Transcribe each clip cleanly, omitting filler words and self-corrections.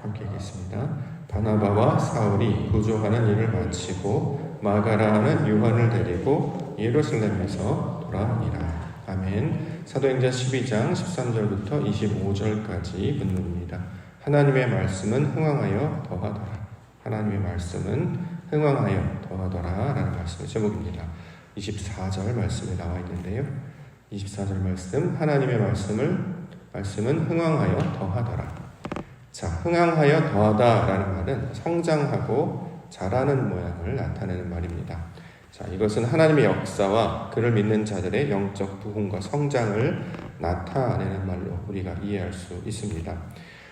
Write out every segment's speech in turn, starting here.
함께 읽겠습니다. 바나바와 사울이 구조하는 일을 마치고 마가라는 요한을 데리고 예루살렘에서 돌아오니라. 아멘. 사도행전 12장 13절부터 25절까지 본문입니다. 하나님의 말씀은 흥왕하여 더하더라. 하나님의 말씀은 흥왕하여 더하더라 라는 말씀의 제목입니다. 24절 말씀에 나와 있는데요. 24절 말씀, 하나님의 말씀은 흥왕하여 더하더라. 자, 흥왕하여 더하다 라는 말은 성장하고 자라는 모양을 나타내는 말입니다. 자, 이것은 하나님의 역사와 그를 믿는 자들의 영적 부흥과 성장을 나타내는 말로 우리가 이해할 수 있습니다.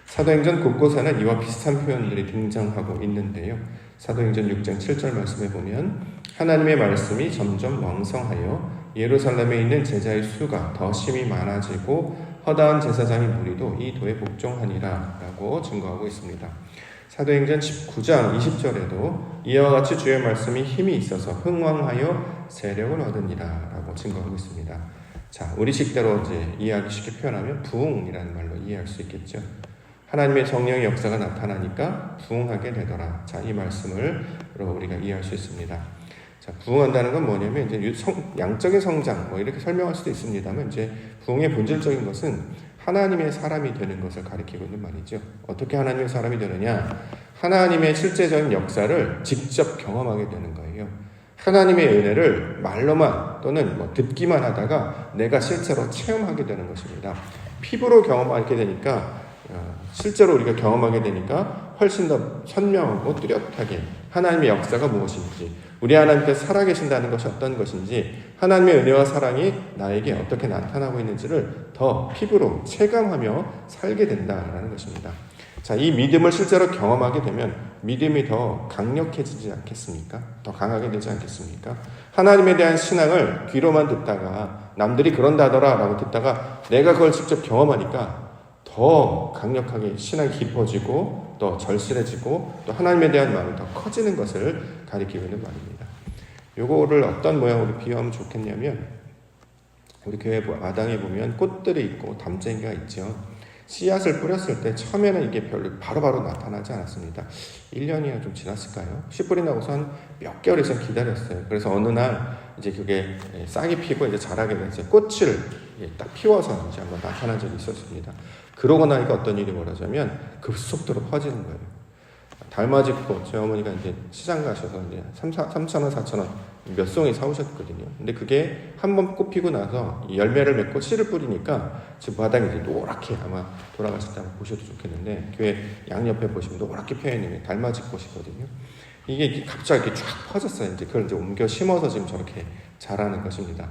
사도행전 곳곳에는 이와 비슷한 표현들이 등장하고 있는데요. 사도행전 6장 7절 말씀에 보면 하나님의 말씀이 점점 왕성하여 예루살렘에 있는 제자의 수가 더 심히 많아지고 허다한 제사장의 무리도 이 도에 복종하니라 라고 증거하고 있습니다. 사도행전 19장 20절에도 이와 같이 주의 말씀이 힘이 있어서 흥왕하여 세력을 얻으니라 라고 증거하고 있습니다. 자, 우리식대로 이제 이해하기 쉽게 표현하면 부흥이라는 말로 이해할 수 있겠죠. 하나님의 정령의 역사가 나타나니까 부흥하게 되더라. 자, 이 말씀을 우리가 이해할 수 있습니다. 자, 부흥한다는 건 뭐냐면 이제 양적인 성장 이렇게 설명할 수도 있습니다만 이제 부흥의 본질적인 것은 하나님의 사람이 되는 것을 가리키고 있는 말이죠. 어떻게 하나님의 사람이 되느냐? 하나님의 실제적인 역사를 직접 경험하게 되는 거예요. 하나님의 은혜를 말로만 또는 듣기만 하다가 내가 실제로 체험하게 되는 것입니다. 피부로 경험하게 되니까 실제로 우리가 경험하게 되니까 훨씬 더 선명하고 뚜렷하게 하나님의 역사가 무엇인지, 우리 하나님께서 살아계신다는 것이 어떤 것인지, 하나님의 은혜와 사랑이 나에게 어떻게 나타나고 있는지를 더 피부로 체감하며 살게 된다는 것입니다. 자, 이 믿음을 실제로 경험하게 되면 믿음이 더 강력해지지 않겠습니까? 더 강하게 되지 않겠습니까? 하나님에 대한 신앙을 귀로만 듣다가 남들이 그런다더라 라고 듣다가 내가 그걸 직접 경험하니까 더 강력하게 신앙이 깊어지고 또 절실해지고 또 하나님에 대한 마음이 더 커지는 것을 가리키고 있는 말입니다. 요거를 어떤 모양으로 비유하면 좋겠냐면 우리 교회 마당에 보면 꽃들이 있고 담쟁이가 있죠. 씨앗을 뿌렸을 때 처음에는 이게 별로 바로바로 나타나지 않았습니다. 1년이나 좀 지났을까요? 씨 뿌리 나고서 한 몇 개월 이상 기다렸어요. 그래서 어느 날 이제 그게 싹이 피고 이제 자라게 돼서 꽃을 딱 피워서 이제 한번 나타난 적이 있었습니다. 그러고 나니까 어떤 일이 벌어지냐면 급속도로 퍼지는 거예요. 달맞이꽃, 제 어머니가 이제 시장 가셔서 이제 3,000원, 4,000원 몇 송이 사오셨거든요. 근데 그게 한번 꽃 피고 나서 열매를 맺고 씨를 뿌리니까 지금 바닥이 이제 노랗게 아마 돌아가실 때 한번 보셔도 좋겠는데 교회 양옆에 보시면 노랗게 펴있는 달맞이꽃이거든요. 이게 갑자기 이렇게 쫙 퍼졌어요. 이제 그걸 이제 옮겨 심어서 지금 저렇게 자라는 것입니다.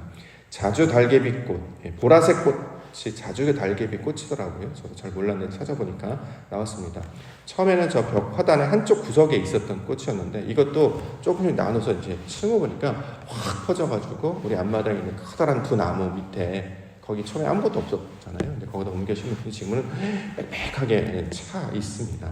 자주 달개비꽃, 보라색 꽃이 자주 달개비꽃이더라고요. 저도 잘 몰랐는데 찾아보니까 나왔습니다. 처음에는 저 벽 화단의 한쪽 구석에 있었던 꽃이었는데 이것도 조금씩 나눠서 이제 심어보니까 확 퍼져가지고 우리 앞마당에 있는 커다란 두 나무 밑에 거기 처음에 아무것도 없었잖아요. 근데 거기다 옮겨 심으면 지금은 빽빽하게 차 있습니다.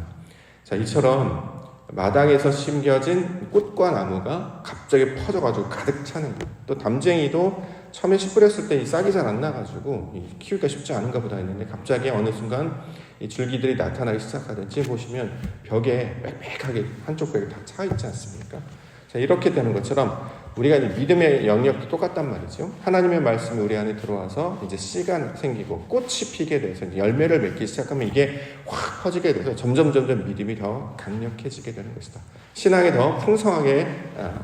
자, 이처럼 마당에서 심겨진 꽃과 나무가 갑자기 퍼져가지고 가득 차는 거예요. 또 담쟁이도 처음에 씨 뿌렸을 때 이 싹이 잘 안 나가지고 키우기가 쉽지 않은가 보다 했는데 갑자기 어느 순간 이 줄기들이 나타나기 시작하든지 보시면 벽에 빽빽하게 한쪽 벽에 다 차 있지 않습니까? 자, 이렇게 되는 것처럼 우리가 이제 믿음의 영역도 똑같단 말이죠. 하나님의 말씀이 우리 안에 들어와서 이제 씨가 생기고 꽃이 피게 돼서 이제 열매를 맺기 시작하면 이게 확 퍼지게 돼서 점점 믿음이 더 강력해지게 되는 것이다. 신앙이 더 풍성하게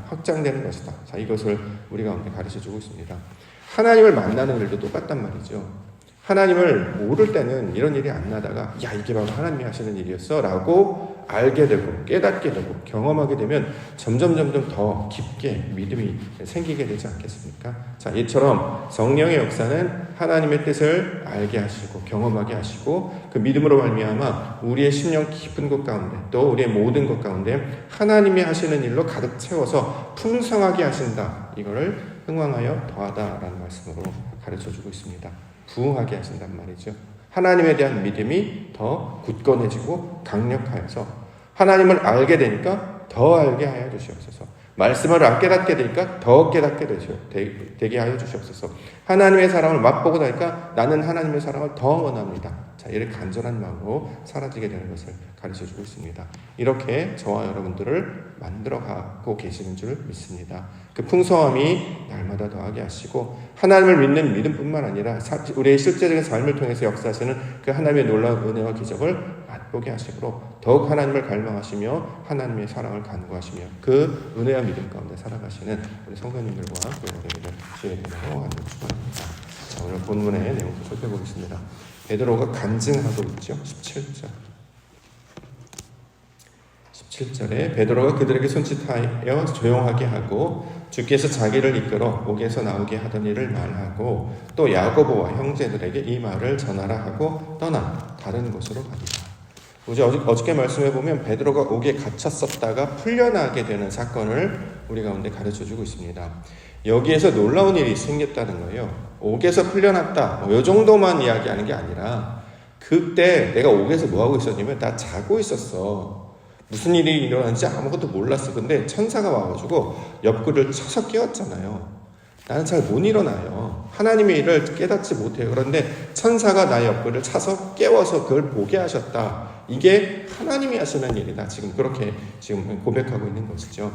확장되는 것이다. 자, 이것을 우리 가운데 가르쳐주고 있습니다. 하나님을 만나는 일도 똑같단 말이죠. 하나님을 모를 때는 이런 일이 안 나다가 야, 이게 바로 하나님이 하시는 일이었어 라고 알게 되고 깨닫게 되고 경험하게 되면 점점 더 깊게 믿음이 생기게 되지 않겠습니까? 자, 이처럼 성령의 역사는 하나님의 뜻을 알게 하시고 경험하게 하시고 그 믿음으로 말미암아 우리의 심령 깊은 곳 가운데 또 우리의 모든 것 가운데 하나님이 하시는 일로 가득 채워서 풍성하게 하신다. 이거를 흥왕하여 더하다라는 말씀으로 가르쳐주고 있습니다. 부흥하게 하신단 말이죠. 하나님에 대한 믿음이 더 굳건해지고 강력하여서 하나님을 알게 되니까 더 알게 하여 주시옵소서. 말씀을 깨닫게 되니까 더 깨닫게 되게 하여 주시옵소서. 하나님의 사랑을 맛보고 나니까 나는 하나님의 사랑을 더 원합니다. 자, 이렇게 간절한 마음으로 사라지게 되는 것을 가르쳐주고 있습니다. 이렇게 저와 여러분들을 만들어가고 계시는 줄 믿습니다. 그 풍성함이 날마다 더하게 하시고 하나님을 믿는 믿음뿐만 아니라 우리의 실제적인 삶을 통해서 역사하시는 그 하나님의 놀라운 은혜와 기적을 맛보게 하시므로 더욱 하나님을 갈망하시며 하나님의 사랑을 간구하시며 그 은혜와 믿음 가운데 살아가시는 우리 성도님들과 교회들에게 주의 되는 간구 축원합니다. 자, 오늘 본문의 내용도 살펴보겠습니다. 베드로가 간증하고 있죠. 17절에 베드로가 그들에게 손짓하여 조용하게 하고 주께서 자기를 이끌어 옥에서 나오게 하던 일을 말하고 또 야고보와 형제들에게 이 말을 전하라 하고 떠나 다른 곳으로 가니라. 어저께 말씀해보면 베드로가 옥에 갇혔었다가 풀려나게 되는 사건을 우리 가운데 가르쳐주고 있습니다. 여기에서 놀라운 일이 생겼다는 거예요. 옥에서 풀려났다, 이 정도만 이야기하는 게 아니라 그때 내가 옥에서 뭐하고 있었냐면 나 자고 있었어. 무슨 일이 일어났는지 아무것도 몰랐어. 근데 천사가 와가지고 옆구리를 쳐서 깨웠잖아요. 나는 잘 못 일어나요. 하나님의 일을 깨닫지 못해요. 그런데 천사가 나의 옆구리를 차서 깨워서 그걸 보게 하셨다. 이게 하나님이 하시는 일이다. 지금 그렇게 지금 고백하고 있는 것이죠.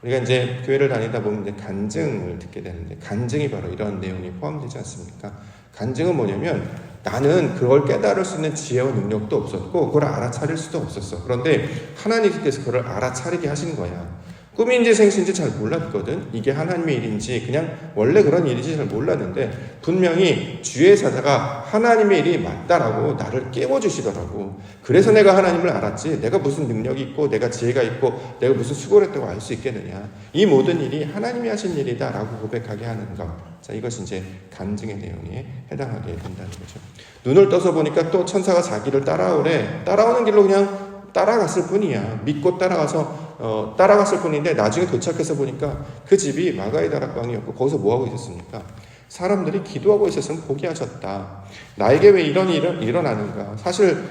우리가 이제 교회를 다니다 보면 이제 간증을 듣게 되는데 간증이 바로 이런 내용이 포함되지 않습니까? 간증은 뭐냐면 나는 그걸 깨달을 수 있는 지혜와 능력도 없었고 그걸 알아차릴 수도 없었어. 그런데 하나님께서 그걸 알아차리게 하신 거야. 꿈인지 생시인지 잘 몰랐거든. 이게 하나님의 일인지 그냥 원래 그런 일인지 잘 몰랐는데 분명히 주의 사자가 하나님의 일이 맞다라고 나를 깨워주시더라고. 그래서 내가 하나님을 알았지. 내가 무슨 능력이 있고 내가 지혜가 있고 내가 무슨 수고를 했다고 알 수 있겠느냐. 이 모든 일이 하나님이 하신 일이다 라고 고백하게 하는 것. 자, 이것이 이제 간증의 내용에 해당하게 된다는 거죠. 눈을 떠서 보니까 또 천사가 자기를 따라오래. 따라오는 길로 그냥 따라갔을 뿐이야. 믿고 따라갔을 뿐인데 나중에 도착해서 보니까 그 집이 마가의 다락방이었고 거기서 뭐하고 있었습니까? 사람들이 기도하고 있었으면 포기하셨다. 나에게 왜 이런 일이 일어나는가? 사실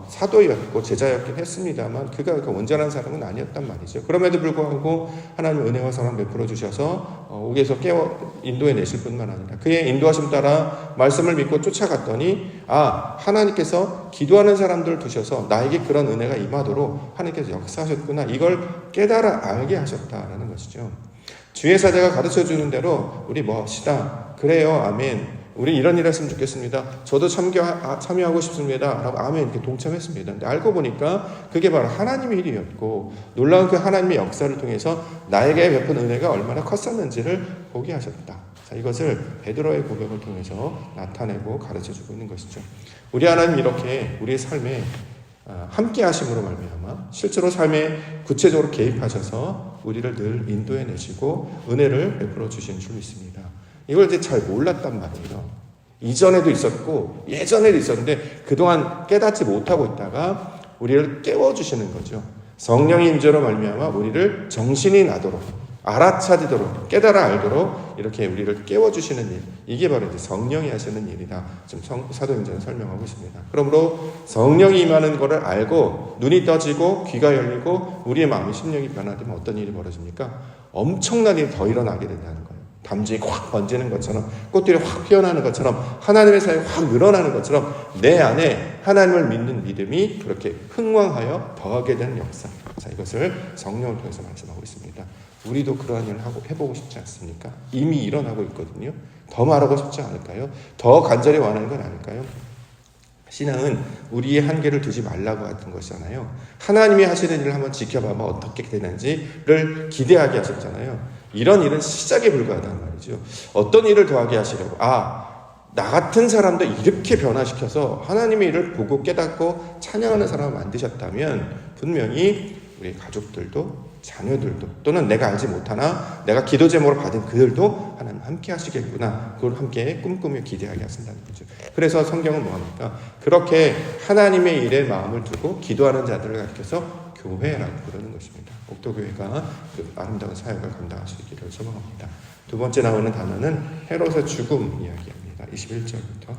사도였고 제자였긴 했습니다만 그가 온전한 사람은 아니었단 말이죠. 그럼에도 불구하고 하나님 은혜와 사랑 베풀어 주셔서 옥에서 깨워 인도해 내실 뿐만 아니라 그의 인도하심 따라 말씀을 믿고 쫓아갔더니 하나님께서 기도하는 사람들을 두셔서 나에게 그런 은혜가 임하도록 하나님께서 역사하셨구나. 이걸 깨달아 알게 하셨다라는 것이죠. 주의 사자가 가르쳐주는 대로 우리 뭐 합시다. 그래요. 아멘. 우리 이런 일 했으면 좋겠습니다. 저도 참여하고 싶습니다. 라고 아멘 이렇게 동참했습니다. 근데 알고 보니까 그게 바로 하나님의 일이었고 놀라운 그 하나님의 역사를 통해서 나에게 베푼 은혜가 얼마나 컸었는지를 보게 하셨다. 자, 이것을 베드로의 고백을 통해서 나타내고 가르쳐주고 있는 것이죠. 우리 하나님 이렇게 우리의 삶에 함께 하심으로 말미암아 실제로 삶에 구체적으로 개입하셔서 우리를 늘 인도해 내시고 은혜를 베풀어 주신 줄 믿습니다. 이걸 이제 잘 몰랐단 말이에요. 이전에도 있었고 예전에도 있었는데 그동안 깨닫지 못하고 있다가 우리를 깨워주시는 거죠. 성령의 임재로 말미암아 우리를 정신이 나도록 알아차리도록 깨달아 알도록 이렇게 우리를 깨워주시는 일, 이게 바로 이제 성령이 하시는 일이다. 지금 사도행전은 설명하고 있습니다. 그러므로 성령이 임하는 것을 알고 눈이 떠지고 귀가 열리고 우리의 마음이 심령이 변화되면 어떤 일이 벌어집니까? 엄청난 일이 더 일어나게 된다는 거예요. 담즙이 확 번지는 것처럼 꽃들이 확 피어나는 것처럼 하나님의 사역이 확 늘어나는 것처럼 내 안에 하나님을 믿는 믿음이 그렇게 흥왕하여 더하게 되는 역사. 자, 이것을 성령을 통해서 말씀하고 있습니다. 우리도 그러한 일을 해보고 싶지 않습니까? 이미 일어나고 있거든요. 더 말하고 싶지 않을까요? 더 간절히 원하는 건 아닐까요? 신앙은 우리의 한계를 두지 말라고 하는 것이잖아요. 하나님이 하시는 일을 한번 지켜봐봐 어떻게 되는지를 기대하게 하셨잖아요. 이런 일은 시작에 불과하단 말이죠. 어떤 일을 더하게 하시려고 나 같은 사람도 이렇게 변화시켜서 하나님의 일을 보고 깨닫고 찬양하는 사람을 만드셨다면 분명히 우리 가족들도 자녀들도 또는 내가 알지 못하나 내가 기도 제목으로 받은 그들도 하나님 함께 하시겠구나. 그걸 함께 꿈꾸며 기대하게 하신다는 거죠. 그래서 성경은 뭐합니까? 그렇게 하나님의 일에 마음을 두고 기도하는 자들을 가리켜서 교회라고 부르는 것입니다. 옥도교회가 그 아름다운 사역을 감당할 수 있기를 소망합니다. 두 번째 나오는 단어는 헤롯의 죽음 이야기입니다. 21절부터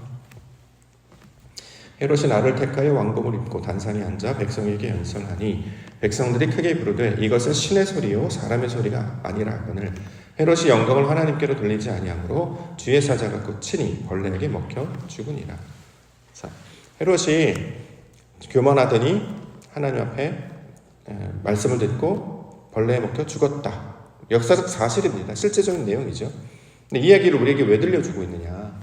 헤롯이 나를 택하여 왕복을 입고 단상에 앉아 백성에게 연설하니 백성들이 크게 부르되 이것은 신의 소리요 사람의 소리가 아니라 하거늘 헤롯이 영광을 하나님께로 돌리지 아니하므로 주의 사자가 곧 친히 벌레에게 먹혀 죽으니라. 자, 헤롯이 교만하더니 하나님 앞에 말씀을 듣고 벌레에 먹혀 죽었다. 역사적 사실입니다. 실제적인 내용이죠. 근데 이 이야기를 우리에게 왜 들려주고 있느냐?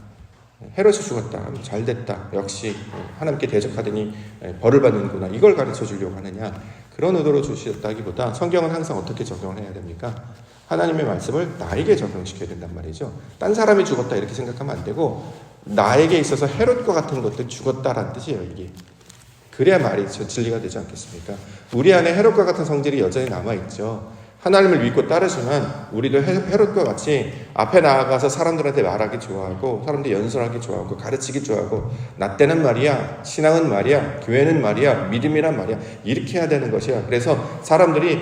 헤롯이 죽었다. 잘 됐다. 역시 하나님께 대적하더니 벌을 받는구나. 이걸 가르쳐 주려고 하느냐? 그런 의도로 주셨다기보다 성경은 항상 어떻게 적용을 해야 됩니까? 하나님의 말씀을 나에게 적용시켜야 된단 말이죠. 딴 사람이 죽었다 이렇게 생각하면 안 되고 나에게 있어서 헤롯과 같은 것들 죽었다라는 뜻이에요. 이게. 그래야 말이 진리가 되지 않겠습니까? 우리 안에 헤롯과 같은 성질이 여전히 남아있죠. 하나님을 믿고 따르지만 우리도 헤롯과 같이 앞에 나아가서 사람들한테 말하기 좋아하고 사람들 연설하기 좋아하고 가르치기 좋아하고 나 때는 말이야, 신앙은 말이야, 교회는 말이야, 믿음이란 말이야 이렇게 해야 되는 것이야. 그래서 사람들이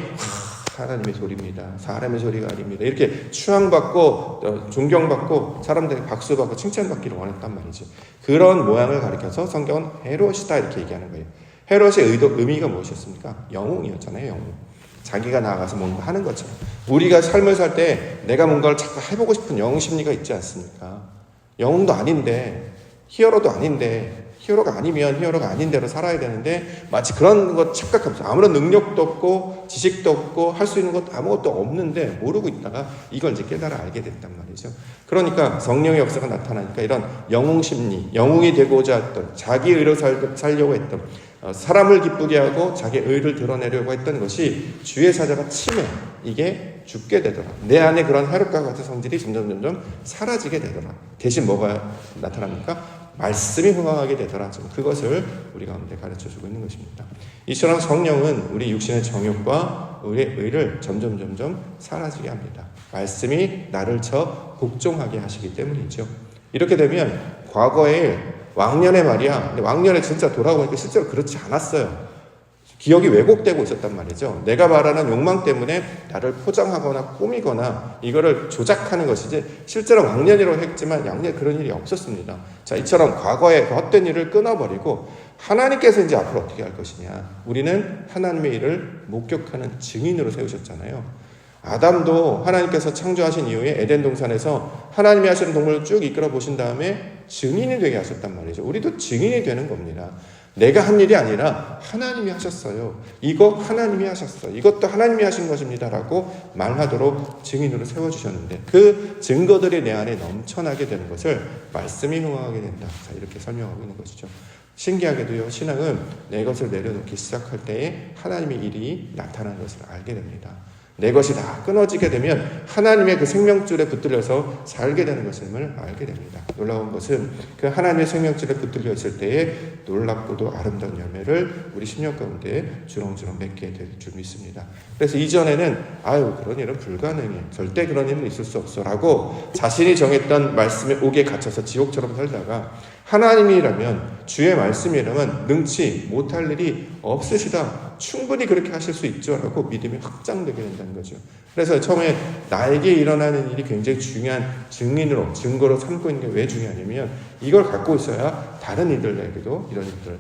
하나님의 소리입니다. 사람의 소리가 아닙니다. 이렇게 추앙받고 존경받고 사람들이 박수받고 칭찬받기를 원했단 말이죠. 그런 모양을 가리켜서 성경은 헤롯이다 이렇게 얘기하는 거예요. 헤롯의 의미가 무엇이었습니까? 영웅이었잖아요. 영웅. 자기가 나아가서 뭔가 하는 것처럼 우리가 삶을 살 때 내가 뭔가를 자꾸 해보고 싶은 영웅 심리가 있지 않습니까? 영웅도 아닌데 히어로도 아닌데 히어로가 아니면 히어로가 아닌 대로 살아야 되는데 마치 그런 것 착각하면서 아무런 능력도 없고 지식도 없고 할 수 있는 것도 아무것도 없는데 모르고 있다가 이걸 이제 깨달아 알게 됐단 말이죠. 그러니까 성령의 역사가 나타나니까 이런 영웅 심리, 영웅이 되고자 했던 자기 의로 살려고 했던 사람을 기쁘게 하고 자기의 의를 드러내려고 했던 것이 주의 사자가 치면 이게 죽게 되더라. 내 안에 그런 헤롯과 같은 성질이 점점 사라지게 되더라. 대신 뭐가 나타납니까? 말씀이 흥황하게 되더라. 그것을 우리 가운데 가르쳐주고 있는 것입니다. 이처럼 성령은 우리 육신의 정욕과 우리의 의를 점점 사라지게 합니다. 말씀이 나를 복종하게 하시기 때문이죠. 이렇게 되면 과거에 왕년에 말이야. 근데 왕년에 진짜 돌아보니까 실제로 그렇지 않았어요. 기억이 왜곡되고 있었단 말이죠. 내가 말하는 욕망 때문에 나를 포장하거나 꾸미거나 이거를 조작하는 것이지 실제로 왕년이라고 했지만 양년 그런 일이 없었습니다. 자, 이처럼 과거의 헛된 일을 끊어버리고 하나님께서 이제 앞으로 어떻게 할 것이냐. 우리는 하나님의 일을 목격하는 증인으로 세우셨잖아요. 아담도 하나님께서 창조하신 이후에 에덴 동산에서 하나님이 하시는 동물을 쭉 이끌어 보신 다음에 증인이 되게 하셨단 말이죠. 우리도 증인이 되는 겁니다. 내가 한 일이 아니라 하나님이 하셨어요. 이거 하나님이 하셨어요. 이것도 하나님이 하신 것입니다. 라고 말하도록 증인으로 세워주셨는데 그 증거들이 내 안에 넘쳐나게 되는 것을 말씀이 흥황하게 된다. 자, 이렇게 설명하고 있는 것이죠. 신기하게도요. 신앙은 내 것을 내려놓기 시작할 때에 하나님의 일이 나타나는 것을 알게 됩니다. 내 것이 다 끊어지게 되면 하나님의 그 생명줄에 붙들려서 살게 되는 것임을 알게 됩니다. 놀라운 것은 그 하나님의 생명줄에 붙들려 있을 때에 놀랍고도 아름다운 열매를 우리 심령 가운데 주렁주렁 맺게 될 줄 믿습니다. 그래서 이전에는 그런 일은 불가능해. 절대 그런 일은 있을 수 없어. 라고 자신이 정했던 말씀의 옥에 갇혀서 지옥처럼 살다가 하나님이라면 주의 말씀이라면 능치 못할 일이 없으시다. 충분히 그렇게 하실 수 있죠. 라고 믿음이 확장되게 된다는 거죠. 그래서 처음에 나에게 일어나는 일이 굉장히 중요한 증거로 삼고 있는 게 왜 중요하냐면 이걸 갖고 있어야 다른 이들에게도 이런 일들을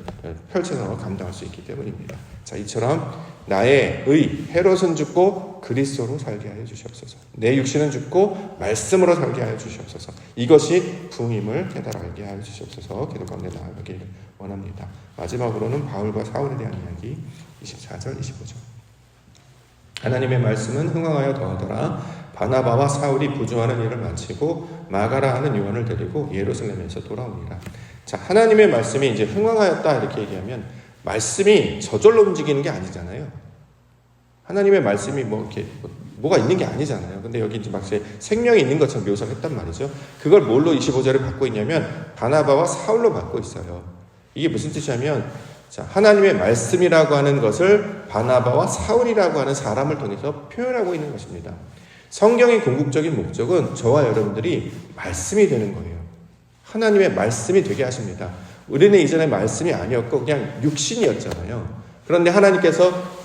펼쳐서 감당할 수 있기 때문입니다. 자, 이처럼 나의 헤롯은 죽고 그리스도로 살게 하여 주시옵소서. 내 육신은 죽고 말씀으로 살게 하여 주시옵소서. 이것이 부흥임을 깨달아 알게 하여 주시옵소서. 기도 가운데 나아가기를 원합니다. 마지막으로는 바울과 사울에 대한 이야기 24절 25절. 하나님의 말씀은 흥황하여 더하더라. 바나바와 사울이 부조하는 일을 마치고 마가라 하는 요한을 데리고 예루살렘에서 돌아오니라. 자, 하나님의 말씀이 이제 흥황하였다 이렇게 얘기하면 말씀이 저절로 움직이는 게 아니잖아요. 하나님의 말씀이 뭐가 있는 게 아니잖아요. 근데 여기 이제 막 생명이 있는 것처럼 묘사를 했단 말이죠. 그걸 뭘로 25절을 받고 있냐면 바나바와 사울로 받고 있어요. 이게 무슨 뜻이냐면 자, 하나님의 말씀이라고 하는 것을 바나바와 사울이라고 하는 사람을 통해서 표현하고 있는 것입니다. 성경의 궁극적인 목적은 저와 여러분들이 말씀이 되는 거예요. 하나님의 말씀이 되게 하십니다. 우리는 이전에 말씀이 아니었고 그냥 육신이었잖아요. 그런데 하나님께서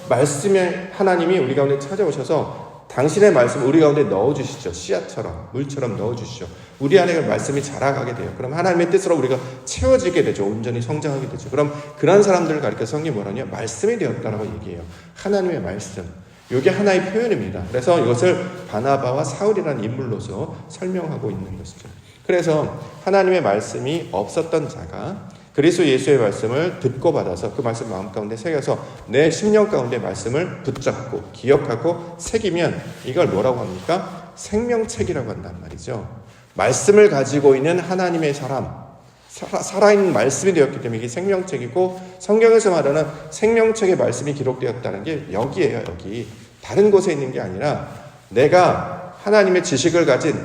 하나님이 우리 가운데 찾아오셔서 당신의 말씀을 우리 가운데 넣어주시죠. 씨앗처럼 물처럼 넣어주시죠. 우리 안에 그 말씀이 자라가게 돼요. 그럼 하나님의 뜻으로 우리가 채워지게 되죠. 온전히 성장하게 되죠. 그럼 그런 사람들을 가리켜 성경이 뭐라냐? 말씀이 되었다라고 얘기해요. 하나님의 말씀. 이게 하나의 표현입니다. 그래서 이것을 바나바와 사울이라는 인물로서 설명하고 있는 것이죠. 그래서 하나님의 말씀이 없었던 자가 그리스도 예수의 말씀을 듣고 받아서 그 말씀 마음 가운데 새겨서 내 심령 가운데 말씀을 붙잡고 기억하고 새기면 이걸 뭐라고 합니까? 생명책이라고 한단 말이죠. 말씀을 가지고 있는 하나님의 사람, 살아있는 말씀이 되었기 때문에 이게 생명책이고, 성경에서 말하는 생명책의 말씀이 기록되었다는 게 여기예요. 여기 다른 곳에 있는 게 아니라 내가 하나님의 지식을 가진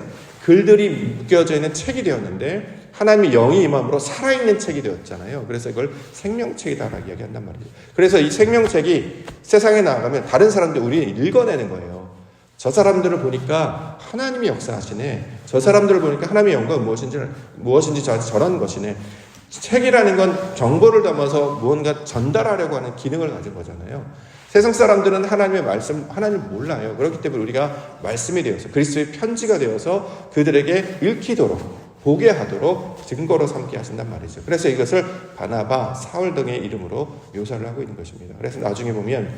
글들이 묶여져 있는 책이 되었는데 하나님의 영이 임함으로 살아있는 책이 되었잖아요. 그래서 이걸 생명책이다라고 이야기한단 말이에요. 그래서 이 생명책이 세상에 나가면 다른 사람들 우리는 읽어내는 거예요. 저 사람들을 보니까 하나님이 역사하시네. 저 사람들을 보니까 하나님의 영광은 무엇인지 저런 것이네. 책이라는 건 정보를 담아서 무언가 전달하려고 하는 기능을 가진 거잖아요. 세상 사람들은 하나님의 말씀, 하나님을 몰라요. 그렇기 때문에 우리가 말씀이 되어서 그리스도의 편지가 되어서 그들에게 읽히도록 보게 하도록 증거로 삼게 하신단 말이죠. 그래서 이것을 바나바, 사울 등의 이름으로 묘사를 하고 있는 것입니다. 그래서 나중에 보면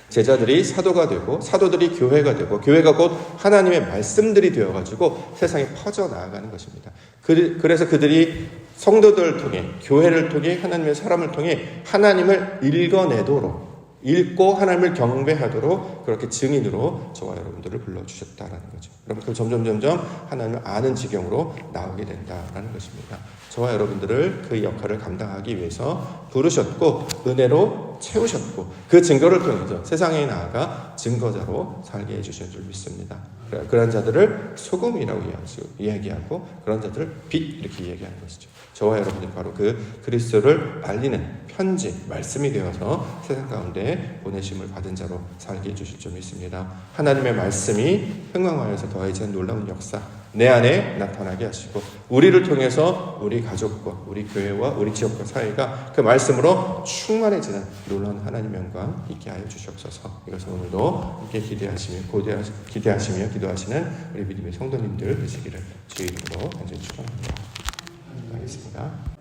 제자들이 사도가 되고 사도들이 교회가 되고 교회가 곧 하나님의 말씀들이 되어가지고 세상에 퍼져나가는 것입니다. 그래서 그들이 성도들을 통해 교회를 통해 하나님의 사람을 통해 하나님을 읽어내도록 읽고 하나님을 경배하도록 그렇게 증인으로 저와 여러분들을 불러주셨다라는 거죠. 그럼 그 점점 하나님을 아는 지경으로 나오게 된다라는 것입니다. 저와 여러분들을 그 역할을 감당하기 위해서 부르셨고 은혜로 채우셨고 그 증거를 통해서 세상에 나아가 증거자로 살게 해주신 줄 믿습니다. 그런 자들을 소금이라고 이야기하고 그런 자들을 빛 이렇게 이야기하는 것이죠. 저와 여러분들이 바로 그 그리스도를 알리는 편지, 말씀이 되어서 세상 가운데 보내심을 받은 자로 살게 해주실 줄 믿습니다. 하나님의 말씀이 흥왕하여서 더해지는 놀라운 역사 내 안에 나타나게 하시고 우리를 통해서 우리 가족과 우리 교회와 우리 지역과 사회가 그 말씀으로 충만해지는 놀라운 하나님의 영광 있게 하여 주시옵소서. 이것을 오늘도 함께 기대하시며 기도하시는 우리 믿음의 성도님들 되시기를 주의 이름으로 간절히 축원합니다. 하겠습니다.